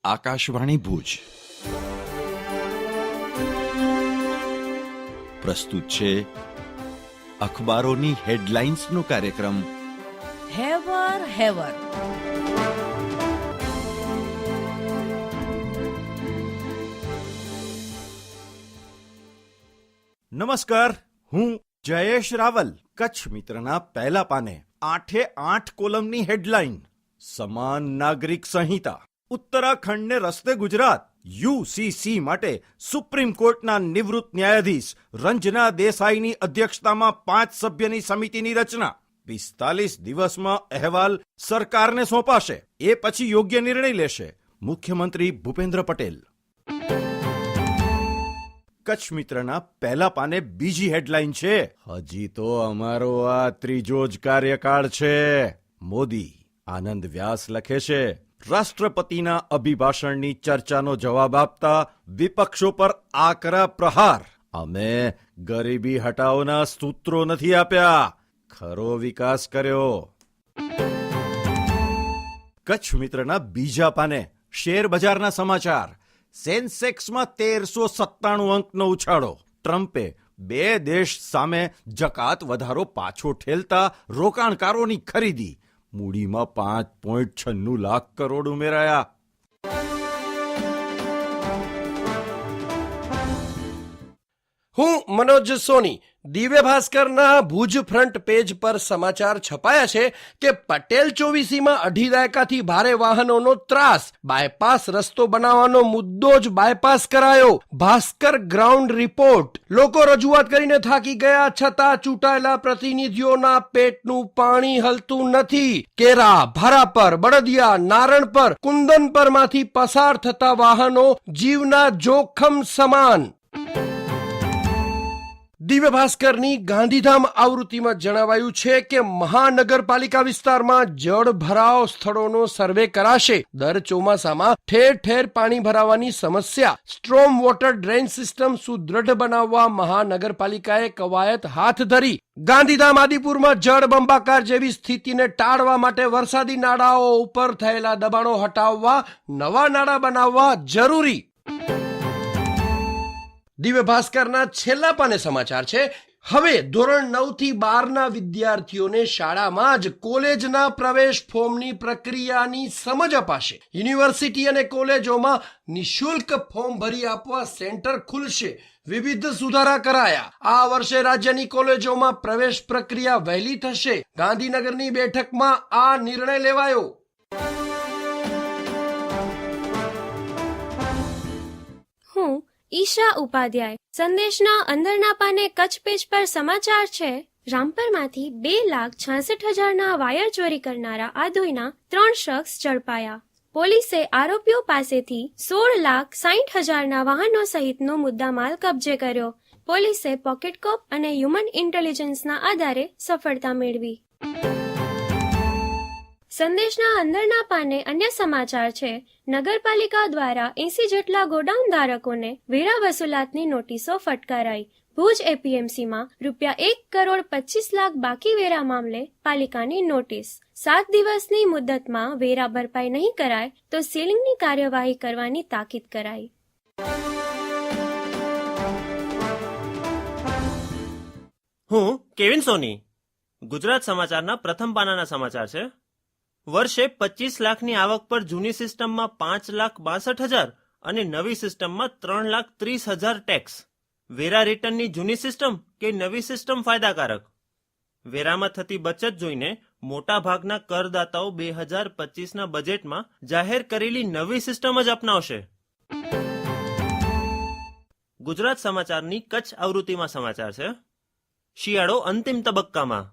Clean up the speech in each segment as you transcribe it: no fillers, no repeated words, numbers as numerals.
આકાશવાણી ભુજ પ્રસ્તુત છે અખબારોની હેડલાઇન્સનો કાર્યક્રમ હેવર હેવર. નમસ્કાર, હું જયેશ રાવલ. કચ્છ મિત્રના પહેલા પાને 8 કોલમની હેડલાઇન. સમાન નાગરિક સંહિતા. ઉત્તરાખંડને રસ્તે ગુજરાત. યુસીસી માટે સુપ્રીમ કોર્ટના નિવૃત્ત ન્યાયાધીશ રંજના દેસાઈની અધ્યક્ષતામાં 5 સભ્યની સમિતિની રચના. 45 દિવસમાં અહેવાલ સરકારને સોંપાશે. એ પછી યોગ્ય નિર્ણય લેશે મુખ્યમંત્રી ભૂપેન્દ્ર પટેલ. કચ્છ મિત્રના પહેલા પાને બીજી હેડલાઇન છે, હજી તો અમારો આ ત્રીજો જ કાર્યકાળ છે. મોદી. આનંદ વ્યાસ લખે છે, રાષ્ટ્રપતિના અભિભાષણની ચર્ચાનો જવાબ આપતા વિપક્ષો પર આકરા પ્રહાર. અમે ગરીબી હટાવોના સૂત્રો નથી આપ્યા, ખરો વિકાસ કર્યો. કચ્છ મિત્રના બીજા પાને શેર બજારના સમાચાર. સેન્સેક્સમાં 1397 અંકનો ઉછાળો. ટ્રમ્પે 2 દેશ સામે જકાત વધારો પાછો ઠેલતા રોકાણકારોની ખરીદી. મૂડીમાં 5.96 લાખ કરોડ ઉમેરાયા. હું મનોજ સોની. દિવ્ય ભાસ્કરના ભુજ ફ્રન્ટ પેજ પર સમાચાર છપાયા છે કે પટેલ ચોવીસીમાં 2.5 દાયકાથી ભારે વાહનોનો ત્રાસ. બાયપાસ રસ્તો બનાવવાનો મુદ્દો જ બાયપાસ કરાયો. Bhaskar ground report. લોકો રજૂઆત કરીને થાકી ગયા છતાં ચૂંટાયેલા પ્રતિનિધિઓના પેટનું પાણી હલતું નથી. કેરા, ભારાપર, બળદિયા, નારણપર, કુંદનપરમાંથી પસાર થતા વાહનો જીવના જોખમ સમાન. દિવ્ય ભાસ્કરની ગાંધીધામ આવૃત્તિમાં જણાવાયું છે કે મહાનગરપાલિકા વિસ્તારમાં જળ ભરાવ સ્થળોનો સર્વે કરાશે. દર ચોમાસામાં ઠેર ઠેર પાણી ભરાવાની સમસ્યા. સ્ટ્રોમ વોટર ડ્રેન સિસ્ટમ સુદ્રઢ બનાવવા મહાનગરપાલિકાએ કવાયત હાથ ધરી. ગાંધીધામ આદિપુરમાં જળ બંબાકાર જેવી સ્થિતિને ટાળવા માટે વરસાદી નાળાઓ ઉપર થયેલા દબાણો હટાવવા નવા નાળા બનાવવા જરૂરી. દિવ્ય ભાસ્કરના છેલ્લા પાને સમાચાર છે, હવે ધોરણ 9 થી 12ના વિદ્યાર્થીઓને શાળામાં જ કોલેજના પ્રવેશ ફોર્મની પ્રક્રિયાની સમજ અપાશે. યુનિવર્સિટી અને કોલેજોમાં નિઃશુલ્ક ફોર્મ ભરી આપવા સેન્ટર ખુલશે. વિવિધ સુધારા કરાયા. આ વર્ષે રાજ્યની કોલેજોમાં પ્રવેશ પ્રક્રિયા વહેલી થશે. ગાંધીનગરની બેઠકમાં આ નિર્ણય લેવાયો. હું ઈશા ઉપાધ્યાય. સંદેશના અંદરના પાને કચ્છ પેજ પર સમાચાર છે, રામપરમાંથી 2,66,000ના વાયર ચોરી કરનારા આધોઈના 3 શખ્સ ઝડપાયા. પોલીસે આરોપીઓ પાસેથી 16,60,000ના વાહનો સહિતનો મુદ્દામાલ કબજે કર્યો. પોલીસે પોકેટકોપ અને હ્યુમન ઇન્ટેલિજન્સના આધારે સફળતા મેળવી. સંદેશના અંદરના પાને અન્ય સમાચાર છે, નગરપાલિકા દ્વારા 80 જેટલા ગોડાઉન ધારકોને વેરા વસૂલાતની નોટિસો ફટકારાઈ. ભુજ એપીએમસીમાં ₹1,25,00,000 બાકી વેરા મામલે પાલિકાની નોટિસ. 7 દિવસની મુદતમાં વેરા ભરપાઈ નહીં કરાય તો સીલિંગની કાર્યવાહી કરવાની તાકીદ કરાઈ. હું કેવિન સોની. ગુજરાત સમાચારના પ્રથમ પાનાના સમાચાર છે. વર્ષે 25 લાખની આવક પર જૂની સિસ્ટમમાં 5,62,000 અને નવી સિસ્ટમમાં 3,30,000 ટેક્સ. વેરા રિટર્નની જૂની સિસ્ટમ કે નવી સિસ્ટમ ફાયદાકારક? વેરામાં થતી બચત જોઈને મોટા ભાગના કરદાતાઓ 2025ના બજેટમાં જાહેર કરેલી નવી સિસ્ટમ જ અપનાવશે. ગુજરાત સમાચારની કચ્છ આવૃત્તિમાં સમાચાર છે, શિયાળો અંતિમ તબક્કામાં.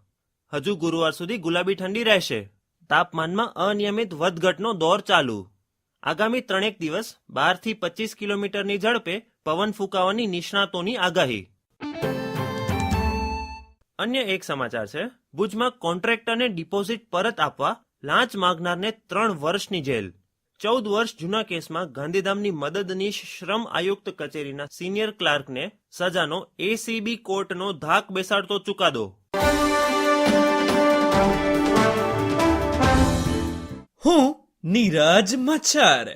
હજુ ગુરુવાર સુધી ગુલાબી ઠંડી રહેશે. તાપમાનમાં અનિયમિત વધઘટનો દોર ચાલુ. આગામી 3 દિવસ 12 થી 25 કિલોમીટરની ઝડપે પવન ફૂંકાવાની નિષ્ણાતોની આગાહી. અન્ય એક સમાચાર છે, ભુજમાં કોન્ટ્રાક્ટરને ડિપોઝિટ પરત આપવા લાંચ માગનારને 3 વર્ષની જેલ. 14 વર્ષ જૂના કેસમાં ગાંધીધામની મદદનીશ શ્રમ આયુક્ત કચેરીના સિનિયર ક્લાર્કને સજાનો એસીબી કોર્ટનો ધાક બેસાડતો ચુકાદો. હું નીરજ મચ્છર.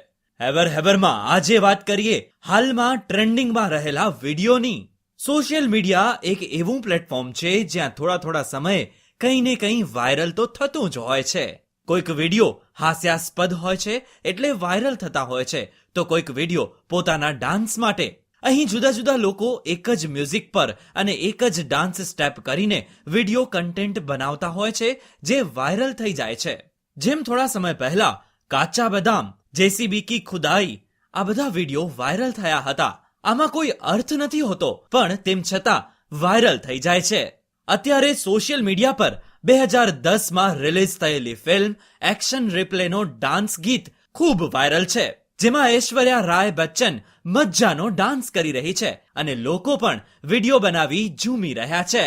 હેવરમાં આજે વાત કરીએ હાલમાં ટ્રેન્ડિંગમાં રહેલા વિડીયોની. સોશિયલ મીડિયા એક એવું પ્લેટફોર્મ છે જ્યાં થોડા સમયે કંઈ ને કંઈ વાયરલ તો થતું જ હોય છે. કોઈક વિડીયો હાસ્યાસ્પદ હોય છે એટલે વાયરલ થતા હોય છે, તો કોઈક વિડીયો પોતાના ડાન્સ માટે. અહીં જુદા લોકો એક જ મ્યુઝિક પર અને એક જ ડાન્સ સ્ટેપ કરીને વિડીયો કન્ટેન્ટ બનાવતા હોય છે જે વાયરલ થઈ જાય છે. જેમ થોડા સમય પહેલા કાચા બદામ, જેસીબી કી ખુદાઈ, આ બધા વિડીયો વાયરલ થયા હતા. આમાં કોઈ અર્થ નથી હોતો, પણ તેમ છતાં વાયરલ થઈ જાય છે. અત્યારે સોશિયલ મીડિયા પર 2010માં રિલીઝ થયેલી ફિલ્મ એક્શન રિપ્લેનો ડાન્સ ગીત ખૂબ વાયરલ છે, જેમાં ઐશ્વર્યા રાય બચ્ચન મજાનો ડાન્સ કરી રહી છે અને લોકો પણ વિડીયો બનાવી ઝૂમી રહ્યા છે.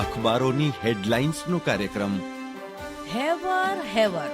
અખબારોની હેડલાઇન્સનો કાર્યક્રમ હેવર હેવર